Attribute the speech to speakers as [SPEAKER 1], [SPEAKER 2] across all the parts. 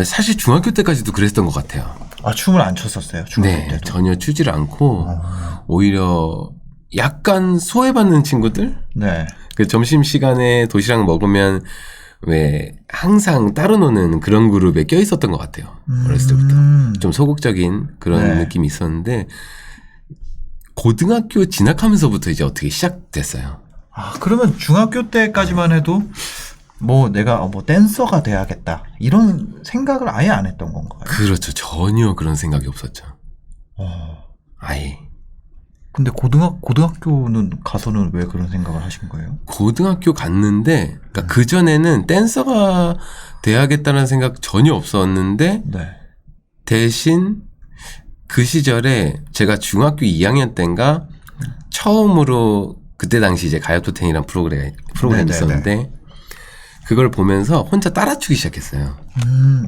[SPEAKER 1] 사실 중학교 때까지도 그랬던 것 같아요.
[SPEAKER 2] 아, 춤을 안 췄었어요? 중학교
[SPEAKER 1] 네,
[SPEAKER 2] 때도?
[SPEAKER 1] 전혀 추지를 않고 오히려 약간 소외받는 친구들?
[SPEAKER 2] 네.
[SPEAKER 1] 그 점심시간에 도시락 먹으면 왜 항상 따로 노는 그런 그룹에 껴 있었던 것 같아요. 어렸을 때부터. 좀 소극적인 그런
[SPEAKER 2] 네.
[SPEAKER 1] 느낌이 있었는데 고등학교 진학하면서부터 이제 어떻게 시작됐어요.
[SPEAKER 2] 아, 그러면 중학교 때까지만 해도 뭐 내가 뭐 댄서가 돼야겠다 이런 생각을 아예 안 했던 건가요?
[SPEAKER 1] 그렇죠. 전혀 그런 생각이 없었죠. 아예.
[SPEAKER 2] 근데 고등학교는 가서는 왜 그런 생각을 하신 거예요?
[SPEAKER 1] 고등학교 갔는데 그러니까 그전에는 댄서가 돼야겠다는 생각 전혀 없었는데
[SPEAKER 2] 네.
[SPEAKER 1] 대신 그 시절에 제가 중학교 2학년 때인가 처음으로 그때 당시 이제 가요톱텐이라는 프로그램이
[SPEAKER 2] 네네네.
[SPEAKER 1] 있었는데 그걸 보면서 혼자 따라추기 시작했어요.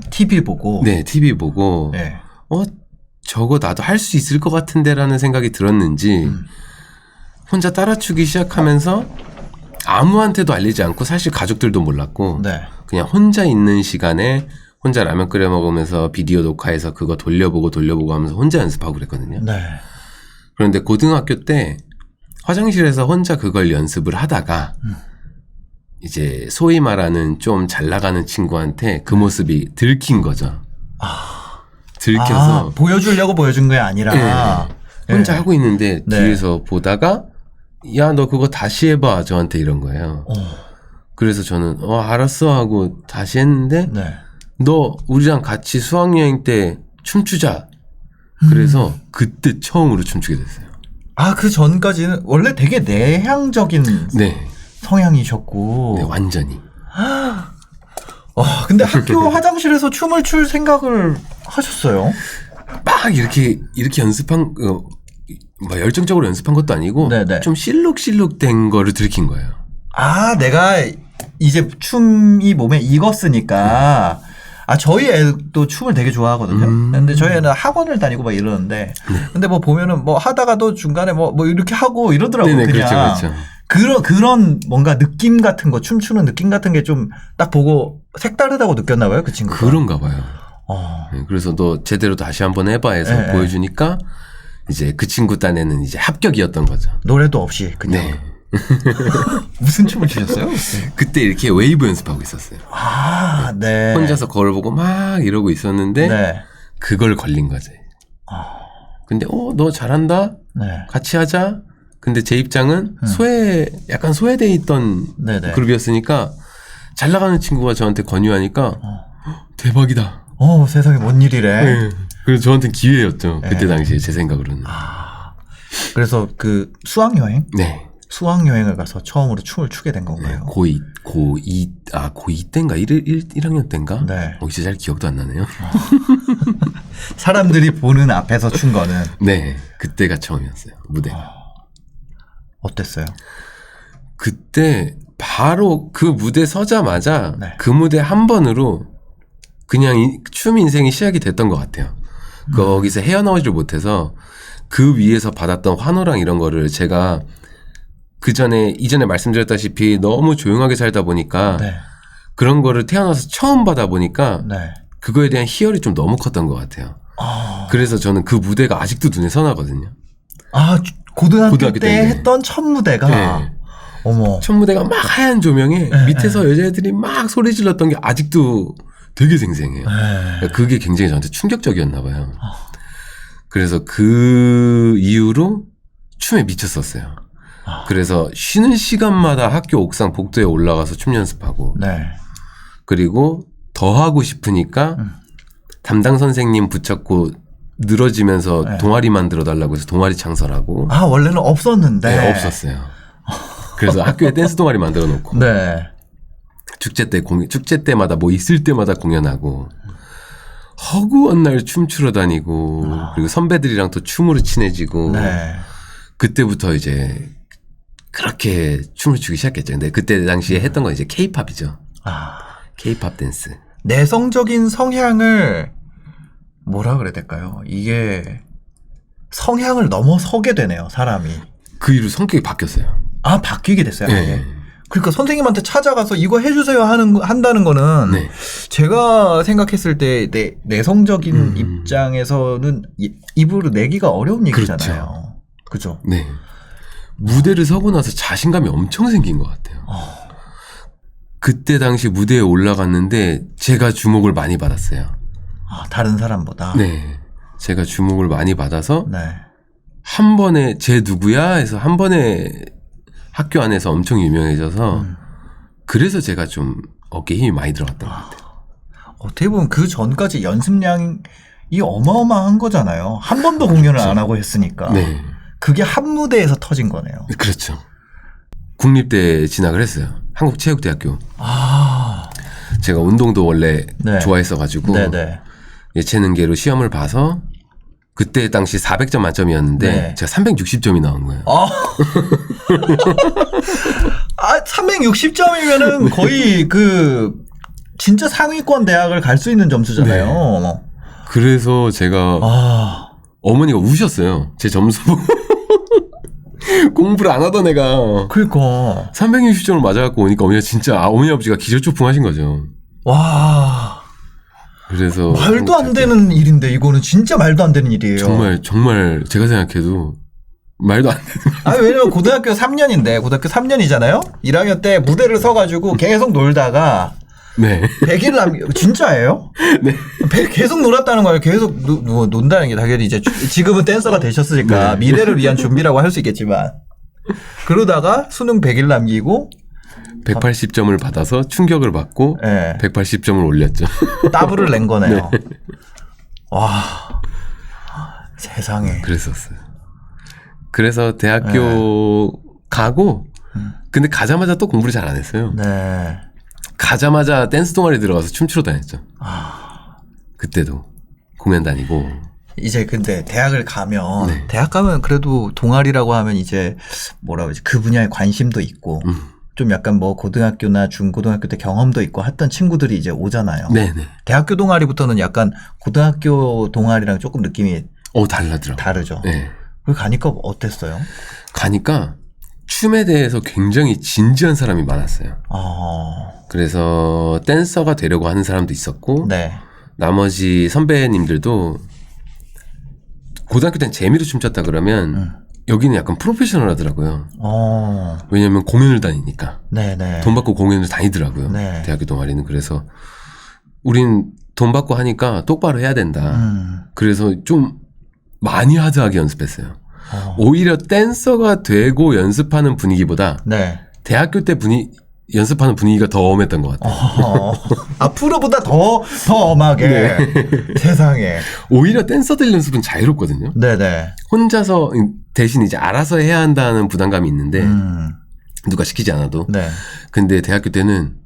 [SPEAKER 2] TV 보고.
[SPEAKER 1] 네, TV 보고
[SPEAKER 2] 네.
[SPEAKER 1] 저거 나도 할 수 있을 것 같은데라는 생각이 들었는지 혼자 따라추기 시작하면서 아무한테도 알리지 않고 사실 가족들도 몰랐고
[SPEAKER 2] 네.
[SPEAKER 1] 그냥 혼자 있는 시간에 혼자 라면 끓여 먹으면서 비디오 녹화해서 그거 돌려보고 하면서 혼자 연습하고 그랬거든요.
[SPEAKER 2] 네.
[SPEAKER 1] 그런데 고등학교 때 화장실에서 혼자 그걸 연습을 하다가 이제 소위 말하는 좀 잘 나가는 친구한테 그 모습이 들킨 거죠. 들켜서
[SPEAKER 2] 보여주려고 보여준 게 아니라
[SPEAKER 1] 혼자
[SPEAKER 2] 네.
[SPEAKER 1] 하고 있는데
[SPEAKER 2] 네.
[SPEAKER 1] 뒤에서 보다가 야, 너 그거 다시 해봐. 저한테 이런 거예요. 그래서 저는 알았어 하고 다시 했는데
[SPEAKER 2] 네.
[SPEAKER 1] 너 우리랑 같이 수학여행 때 춤추자. 그래서 그때 처음으로 춤추게 됐어요.
[SPEAKER 2] 아, 그 전까지는 원래 되게 내향적인
[SPEAKER 1] 네.
[SPEAKER 2] 성향이셨고.
[SPEAKER 1] 네, 완전히.
[SPEAKER 2] 근데 학교 화장실에서 춤을 출 생각을 하셨어요?
[SPEAKER 1] 막 이렇게 연습한 막 열정적으로 연습한 것도 아니고
[SPEAKER 2] 네네.
[SPEAKER 1] 좀 실룩실룩 된 거를 들킨 거예요.
[SPEAKER 2] 아, 내가 이제 춤이 몸에 익었으니까. 저희 애도 춤을 되게 좋아하거든요. 근데 저희 애는 학원을 다니고 막 이러는데. 근데 뭐 보면은 뭐 하다가도 중간에 뭐 이렇게 하고 이러더라고요.
[SPEAKER 1] 네네,
[SPEAKER 2] 그냥.
[SPEAKER 1] 그렇죠.
[SPEAKER 2] 그런 뭔가 느낌 같은 거, 춤추는 느낌 같은 게 좀 딱 보고 색다르다고 느꼈나 봐요, 그 친구가.
[SPEAKER 1] 그런가 봐요.
[SPEAKER 2] 어.
[SPEAKER 1] 네, 그래서 너 제대로 다시 한번 해봐 해서
[SPEAKER 2] 네,
[SPEAKER 1] 보여주니까 이제 그 친구 딴에는 이제 합격이었던 거죠.
[SPEAKER 2] 노래도 없이 그냥.
[SPEAKER 1] 네.
[SPEAKER 2] 무슨 춤을 추셨어요?
[SPEAKER 1] 그때 이렇게 웨이브 연습하고 있었어요.
[SPEAKER 2] 아, 네.
[SPEAKER 1] 혼자서 거울 보고 막 이러고 있었는데
[SPEAKER 2] 네.
[SPEAKER 1] 그걸 걸린 거지. 근데 너 잘한다?
[SPEAKER 2] 네.
[SPEAKER 1] 같이 하자? 근데 제 입장은 약간 소외돼 있던
[SPEAKER 2] 네네.
[SPEAKER 1] 그룹이었으니까 잘 나가는 친구가 저한테 권유하니까 대박이다.
[SPEAKER 2] 세상에 뭔 일이래.
[SPEAKER 1] 네. 그래서 저한테는 기회였죠.
[SPEAKER 2] 네.
[SPEAKER 1] 그때 당시에 제 생각으로는.
[SPEAKER 2] 그래서 그 수학여행?
[SPEAKER 1] 네.
[SPEAKER 2] 수학여행을 가서 처음으로 춤을 추게 된 건가요?
[SPEAKER 1] 고2 때인가? 1학년 때인가?
[SPEAKER 2] 네.
[SPEAKER 1] 진짜 잘 기억도 안 나네요.
[SPEAKER 2] 사람들이 보는 앞에서 춘 거는
[SPEAKER 1] 네. 그때가 처음이었어요. 무대.
[SPEAKER 2] 어땠어요?
[SPEAKER 1] 그때 바로 그 무대 서자마자
[SPEAKER 2] 네.
[SPEAKER 1] 그 무대 한 번으로 그냥 춤 인생이 시작이 됐던 것 같아요. 거기서 헤어나오지를 못해서 그 위에서 받았던 환호랑 이런 거를 제가 이전에 말씀드렸다시피 너무 조용하게 살다 보니까
[SPEAKER 2] 네.
[SPEAKER 1] 그런 거를 태어나서 처음 받아 보니까
[SPEAKER 2] 네.
[SPEAKER 1] 그거에 대한 희열이 좀 너무 컸던 것 같아요. 그래서 저는 그 무대가 아직도 눈에 선하거든요.
[SPEAKER 2] 고등학교
[SPEAKER 1] 고등학교
[SPEAKER 2] 때
[SPEAKER 1] 때, 네.
[SPEAKER 2] 했던 첫 무대가
[SPEAKER 1] 네.
[SPEAKER 2] 어머.
[SPEAKER 1] 첫 무대가 막 하얀 조명에 밑에서 여자애들이 막 소리 질렀던 게 아직도 되게 생생해요.
[SPEAKER 2] 네.
[SPEAKER 1] 그게 굉장히 저한테 충격적이었나 봐요. 그래서 그 이후로 춤에 미쳤었어요. 그래서 쉬는 시간마다 학교 옥상 복도에 올라가서 춤 연습하고
[SPEAKER 2] 네.
[SPEAKER 1] 그리고 더 하고 싶으니까 담당 선생님 붙잡고 늘어지면서
[SPEAKER 2] 네.
[SPEAKER 1] 동아리 만들어 달라고 해서 동아리 창설하고
[SPEAKER 2] 원래는 없었는데.
[SPEAKER 1] 네, 없었어요. 그래서 학교에 댄스 동아리 만들어 놓고
[SPEAKER 2] 네.
[SPEAKER 1] 축제 때마다 뭐 있을 때마다 공연하고 허구한 날 춤추러 다니고 그리고 선배들이랑 또 춤으로 친해지고
[SPEAKER 2] 네.
[SPEAKER 1] 그때부터 이제 그렇게 춤을 추기 시작했죠. 근데 그때 당시에 했던 건 이제 K-팝이죠. K-팝 댄스.
[SPEAKER 2] 내성적인 성향을 뭐라 그래야 될까요? 이게 성향을 넘어서게 되네요, 사람이.
[SPEAKER 1] 그 이후로 성격이 바뀌었어요.
[SPEAKER 2] 바뀌게 됐어요.
[SPEAKER 1] 네.
[SPEAKER 2] 아예. 그러니까 선생님한테 찾아가서 이거 해주세요 한다는 거는
[SPEAKER 1] 네.
[SPEAKER 2] 제가 생각했을 때 내성적인 입장에서는 입으로 내기가 어려운 얘기잖아요. 그죠?
[SPEAKER 1] 네. 무대를 서고 나서 자신감이 엄청 생긴 것 같아요. 그때 당시 무대에 올라갔는데 제가 주목을 많이 받았어요.
[SPEAKER 2] 다른 사람보다.
[SPEAKER 1] 네. 제가 주목을 많이 받아서
[SPEAKER 2] 네.
[SPEAKER 1] 한 번에 쟤 누구야 해서 한 번에 학교 안에서 엄청 유명해져서 그래서 제가 좀 어깨에 힘이 많이 들어갔던 것 같아요.
[SPEAKER 2] 어떻게 보면 그 전까지 연습량이 어마어마한 거잖아요. 한 번도 공연을 안 하고 했으니까.
[SPEAKER 1] 네.
[SPEAKER 2] 그게 한 무대에서 터진 거네요.
[SPEAKER 1] 그렇죠. 국립대 진학을 했어요. 한국체육대학교. 제가 운동도 원래
[SPEAKER 2] 네.
[SPEAKER 1] 좋아했어가지고
[SPEAKER 2] 네네.
[SPEAKER 1] 예체능계로 시험을 봐서 그때 당시 400점 만점이었는데
[SPEAKER 2] 네.
[SPEAKER 1] 제가 360점이 나온 거예요.
[SPEAKER 2] 360점이면은 거의 진짜 상위권 대학을 갈 수 있는 점수잖아요.
[SPEAKER 1] 그래서 제가 어머니가 우셨어요. 제 점수 보고. 공부를 안 하던 애가
[SPEAKER 2] 그러니까
[SPEAKER 1] 360점을 맞아갖고 오니까 어머니가 진짜 어머니 아버지가 기절초풍하신 거죠.
[SPEAKER 2] 와
[SPEAKER 1] 그래서
[SPEAKER 2] 말도 안 되는 일인데 이거는 진짜 말도 안 되는 일이에요.
[SPEAKER 1] 정말 제가 생각해도 말도 안 되는.
[SPEAKER 2] 왜냐면 고등학교 3년이잖아요. 1학년 때 무대를 서가지고 계속 놀다가
[SPEAKER 1] 네.
[SPEAKER 2] 100일 진짜예요?
[SPEAKER 1] 네.
[SPEAKER 2] 계속 놀았다는 거예요. 계속 논다는 게 당연히 이제 지금은 댄서가 되셨으니까
[SPEAKER 1] 네.
[SPEAKER 2] 미래를 위한 준비라고 할 수 있겠지만 그러다가 수능 100일 남기고
[SPEAKER 1] 180점을 받아서 충격을 받고
[SPEAKER 2] 네.
[SPEAKER 1] 180점을 올렸죠.
[SPEAKER 2] 더블을 낸 거네요.
[SPEAKER 1] 네.
[SPEAKER 2] 와 세상에.
[SPEAKER 1] 그랬었어요. 그래서 대학교 가고 근데 가자마자 또 공부를 잘 안 했어요.
[SPEAKER 2] 네.
[SPEAKER 1] 가자마자 댄스 동아리 들어가서 춤추러 다녔죠. 그때도 공연 다니고.
[SPEAKER 2] 이제 근데 대학을 가면
[SPEAKER 1] 네.
[SPEAKER 2] 대학 가면 그래도 동아리라고 하면 이제 뭐라고 하지 그 분야에 관심도 있고 좀 약간 뭐 고등학교나 중고등학교 때 경험도 있고 했던 친구들이 이제 오잖아요.
[SPEAKER 1] 네네.
[SPEAKER 2] 대학교 동아리부터는 약간 고등학교 동아리랑 조금 느낌이
[SPEAKER 1] 달라더라고요.
[SPEAKER 2] 다르죠.
[SPEAKER 1] 네.
[SPEAKER 2] 거기 가니까 어땠어요?
[SPEAKER 1] 가니까 춤에 대해서 굉장히 진지한 사람이 많았어요. 그래서 댄서가 되려고 하는 사람도 있었고
[SPEAKER 2] 네.
[SPEAKER 1] 나머지 선배님들도 고등학교 때는 재미로 춤췄다 그러면 여기는 약간 프로페셔널 하더라고요. 왜냐면 공연을 다니니까.
[SPEAKER 2] 네네.
[SPEAKER 1] 돈 받고 공연을 다니더라고요.
[SPEAKER 2] 네.
[SPEAKER 1] 대학교 동아리는. 그래서 우린 돈 받고 하니까 똑바로 해야 된다. 그래서 좀 많이 하드하게 연습했어요. 오히려 댄서가 되고 연습하는 분위기보다
[SPEAKER 2] 네.
[SPEAKER 1] 대학교 때 연습하는 분위기가 더 엄했던 것 같아요.
[SPEAKER 2] 앞으로보다 더 엄하게.
[SPEAKER 1] 네.
[SPEAKER 2] 세상에.
[SPEAKER 1] 오히려 댄서들 연습은 자유롭거든요.
[SPEAKER 2] 네네.
[SPEAKER 1] 혼자서 대신 이제 알아서 해야 한다는 부담감이 있는데 누가 시키지 않아도.
[SPEAKER 2] 네.
[SPEAKER 1] 근데 대학교 때는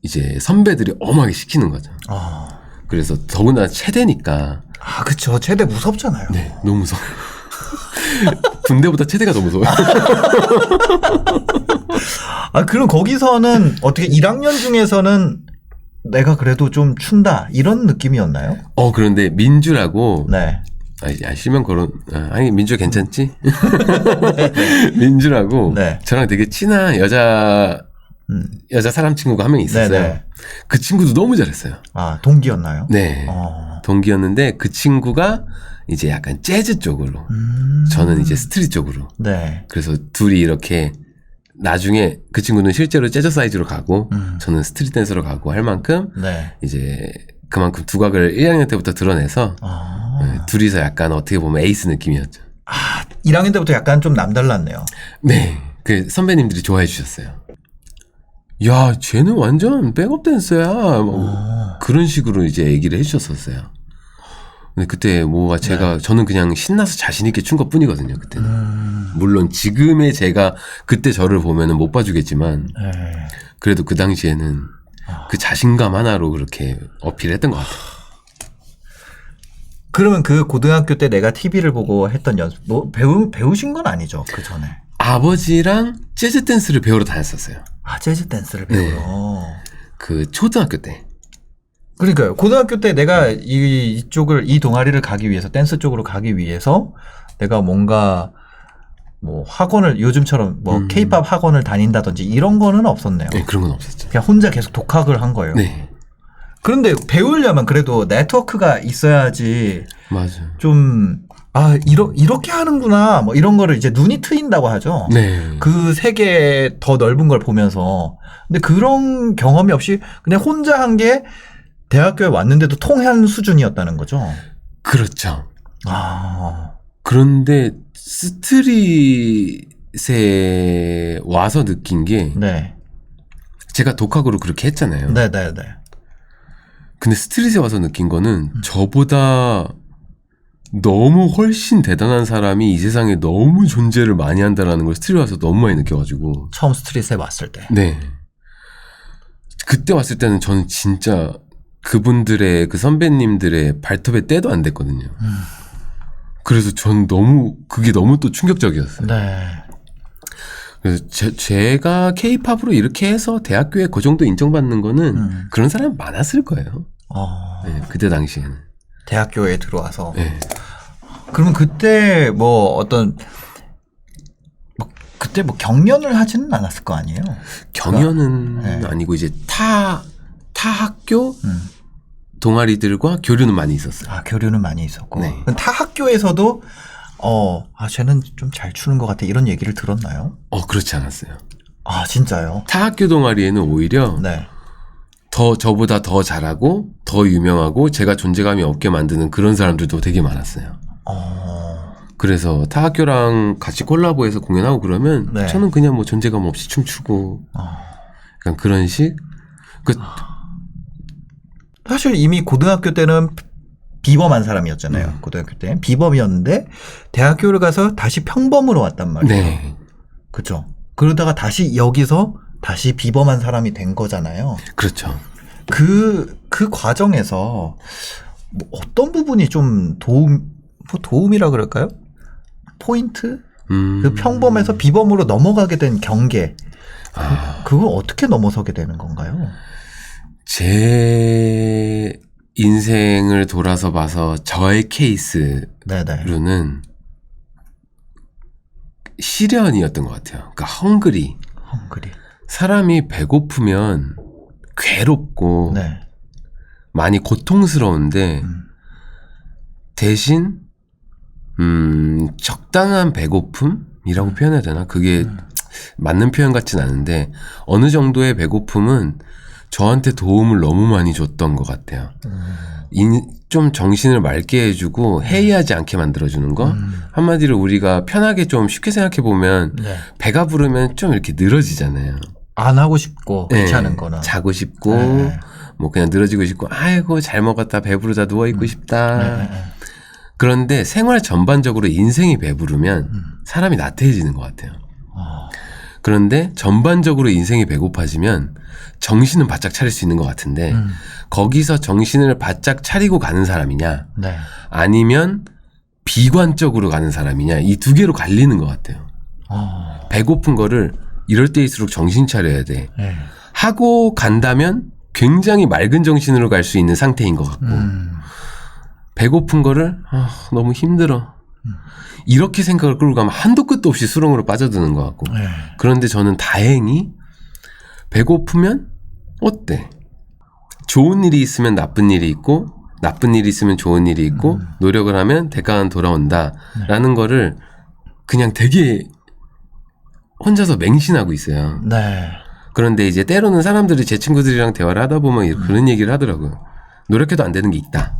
[SPEAKER 1] 이제 선배들이 엄하게 시키는 거죠. 그래서 더구나 체대니까.
[SPEAKER 2] 그쵸. 체대 무섭잖아요.
[SPEAKER 1] 네, 너무 무서워. 군대보다 체대가 더 무서워요.
[SPEAKER 2] 그럼 거기서는 어떻게 1학년 중에서는 내가 그래도 좀 춘다 이런 느낌이었나요?
[SPEAKER 1] 그런데 민주라고.
[SPEAKER 2] 네.
[SPEAKER 1] 실명 거론. 아니 민주 괜찮지? 민주라고.
[SPEAKER 2] 네.
[SPEAKER 1] 저랑 되게 친한 여자 사람 친구가 한 명 있었어요.
[SPEAKER 2] 네네.
[SPEAKER 1] 그 친구도 너무 잘했어요.
[SPEAKER 2] 동기였나요?
[SPEAKER 1] 네. 동기였는데 그 친구가 이제 약간 재즈 쪽으로, 저는 이제 스트릿 쪽으로.
[SPEAKER 2] 네.
[SPEAKER 1] 그래서 둘이 이렇게 나중에 그 친구는 실제로 재즈 사이즈로 가고 저는 스트릿 댄서로 가고 할 만큼
[SPEAKER 2] 네.
[SPEAKER 1] 이제 그만큼 두각을 1학년 때부터 드러내서 둘이서 약간 어떻게 보면 에이스 느낌이었죠.
[SPEAKER 2] 1학년 때부터 약간 좀 남달랐네요.
[SPEAKER 1] 네. 그 선배님들이 좋아해 주셨어요. 야, 쟤는 완전 백업 댄서야. 그런 식으로 이제 얘기를 해주셨었어요. 근데 그때 뭐가 저는 그냥 신나서 자신있게 춘 것 뿐이거든요, 그때는. 물론 지금의 제가 그때 저를 보면은 못 봐주겠지만, 그래도 그 당시에는 그 자신감 하나로 그렇게 어필을 했던 것 같아요.
[SPEAKER 2] 그러면 그 고등학교 때 내가 TV를 보고 했던 연습, 배우신 건 아니죠, 그 전에?
[SPEAKER 1] 아버지랑 재즈 댄스를 배우러 다녔었어요.
[SPEAKER 2] 재즈 댄스를 배우러.
[SPEAKER 1] 그 초등학교 때.
[SPEAKER 2] 그러니까요. 고등학교 때 내가 이 동아리를 가기 위해서, 댄스 쪽으로 가기 위해서 내가 뭔가 뭐 학원을 요즘처럼 뭐 케이팝 학원을 다닌다든지 이런 거는 없었네요.
[SPEAKER 1] 네, 그런 건 없었죠.
[SPEAKER 2] 그냥 혼자 계속 독학을 한 거예요.
[SPEAKER 1] 네.
[SPEAKER 2] 그런데 배우려면 그래도 네트워크가 있어야지
[SPEAKER 1] 맞아.
[SPEAKER 2] 좀, 이렇게 하는구나. 뭐 이런 거를 이제 눈이 트인다고 하죠.
[SPEAKER 1] 네.
[SPEAKER 2] 그 세계 더 넓은 걸 보면서. 근데 그런 경험이 없이 그냥 혼자 한 게 대학교에 왔는데도 통한 수준이었다는 거죠.
[SPEAKER 1] 그렇죠.
[SPEAKER 2] 아.
[SPEAKER 1] 그런데 스트릿에 와서 느낀 게
[SPEAKER 2] 네.
[SPEAKER 1] 제가 독학으로 그렇게 했잖아요.
[SPEAKER 2] 네네네.
[SPEAKER 1] 근데 스트릿에 와서 느낀 거는 저보다 너무 훨씬 대단한 사람이 이 세상에 너무 존재를 많이 한다라는 걸 스트릿에 와서 너무 많이 느껴가지고.
[SPEAKER 2] 처음 스트릿에 왔을 때.
[SPEAKER 1] 네. 그때 왔을 때는 저는 진짜 그분들의 그 선배님들의 발톱에 때도 안 됐거든요. 그래서 전 그게 너무 또 충격적이었어요.
[SPEAKER 2] 네.
[SPEAKER 1] 그래서 제가 케이팝으로 이렇게 해서 대학교에 그 정도 인정받는 거는 그런 사람 많았을 거예요. 네, 그때 당시에는.
[SPEAKER 2] 대학교에 들어와서.
[SPEAKER 1] 네.
[SPEAKER 2] 그러면 그때 뭐 어떤 그때 뭐 경연을 하지는 않았을 거 아니에요?
[SPEAKER 1] 경연은
[SPEAKER 2] 네.
[SPEAKER 1] 아니고 이제 타 학교 동아리들과 교류는 많이 있었어요.
[SPEAKER 2] 교류는 많이 있었고.
[SPEAKER 1] 네.
[SPEAKER 2] 타 학교에서도 쟤는 좀 잘 추는 것 같아 이런 얘기를 들었나요?
[SPEAKER 1] 그렇지 않았어요.
[SPEAKER 2] 진짜요?
[SPEAKER 1] 타 학교 동아리에는 오히려
[SPEAKER 2] 네.
[SPEAKER 1] 저보다 더 잘하고 더 유명하고 제가 존재감이 없게 만드는 그런 사람들도 되게 많았어요. 그래서 타 학교랑 같이 콜라보해서 공연하고 그러면
[SPEAKER 2] 네.
[SPEAKER 1] 저는 그냥 뭐 존재감 없이 춤추고 약간 그런 식.
[SPEAKER 2] 사실 이미 고등학교 때는 비범한 사람이었잖아요. 고등학교 때 비범이었는데 대학교를 가서 다시 평범으로 왔단 말이에요.
[SPEAKER 1] 네.
[SPEAKER 2] 그렇죠. 그러다가 다시 여기서 다시 비범한 사람이 된 거잖아요.
[SPEAKER 1] 그렇죠.
[SPEAKER 2] 그 과정에서 뭐 어떤 부분이 좀 도움이라 그럴까요? 포인트? 그 평범에서 비범으로 넘어가게 된 경계. 그걸 어떻게 넘어서게 되는 건가요?
[SPEAKER 1] 제 인생을 돌아서 봐서 저의 케이스로는
[SPEAKER 2] 네네.
[SPEAKER 1] 시련이었던 것 같아요. 그러니까 헝그리. 사람이 배고프면 괴롭고
[SPEAKER 2] 네.
[SPEAKER 1] 많이 고통스러운데 대신 적당한 배고픔이라고 표현해야 되나? 그게 맞는 표현 같진 않은데 어느 정도의 배고픔은 저한테 도움을 너무 많이 줬던 것 같아요. 좀 정신을 맑게 해주고 해이하지 않게 만들어주는 거. 한마디로 우리가 편하게 좀 쉽게 생각해보면
[SPEAKER 2] 네.
[SPEAKER 1] 배가 부르면 좀 이렇게 늘어지잖아요.
[SPEAKER 2] 안 하고 싶고 귀찮은 거나.
[SPEAKER 1] 자고 싶고
[SPEAKER 2] 네.
[SPEAKER 1] 뭐 그냥 늘어지고 싶고 아이고 잘 먹었다 배부르다 누워있고 싶다. 그런데 생활 전반적으로 인생이 배부르면 사람이 나태해지는 것 같아요. 그런데 전반적으로 인생이 배고파지면 정신은 바짝 차릴 수 있는 것 같은데 거기서 정신을 바짝 차리고 가는 사람이냐
[SPEAKER 2] 네.
[SPEAKER 1] 아니면 비관적으로 가는 사람이냐 이 두 개로 갈리는 것 같아요. 배고픈 거를 이럴 때일수록 정신 차려야 돼.
[SPEAKER 2] 네.
[SPEAKER 1] 하고 간다면 굉장히 맑은 정신으로 갈 수 있는 상태인 것 같고 배고픈 거를 너무 힘들어. 이렇게 생각을 끌고 가면 한도 끝도 없이 수렁으로 빠져드는 것 같고
[SPEAKER 2] 네.
[SPEAKER 1] 그런데 저는 다행히 배고프면 어때? 좋은 일이 있으면 나쁜 일이 있고 나쁜 일이 있으면 좋은 일이 있고 노력을 하면 대가는 돌아온다 라는 거를 그냥 되게 혼자서 맹신하고 있어요.
[SPEAKER 2] 네.
[SPEAKER 1] 그런데 이제 때로는 사람들이 제 친구들이랑 대화를 하다 보면 그런 얘기를 하더라고요. 노력해도 안 되는 게 있다.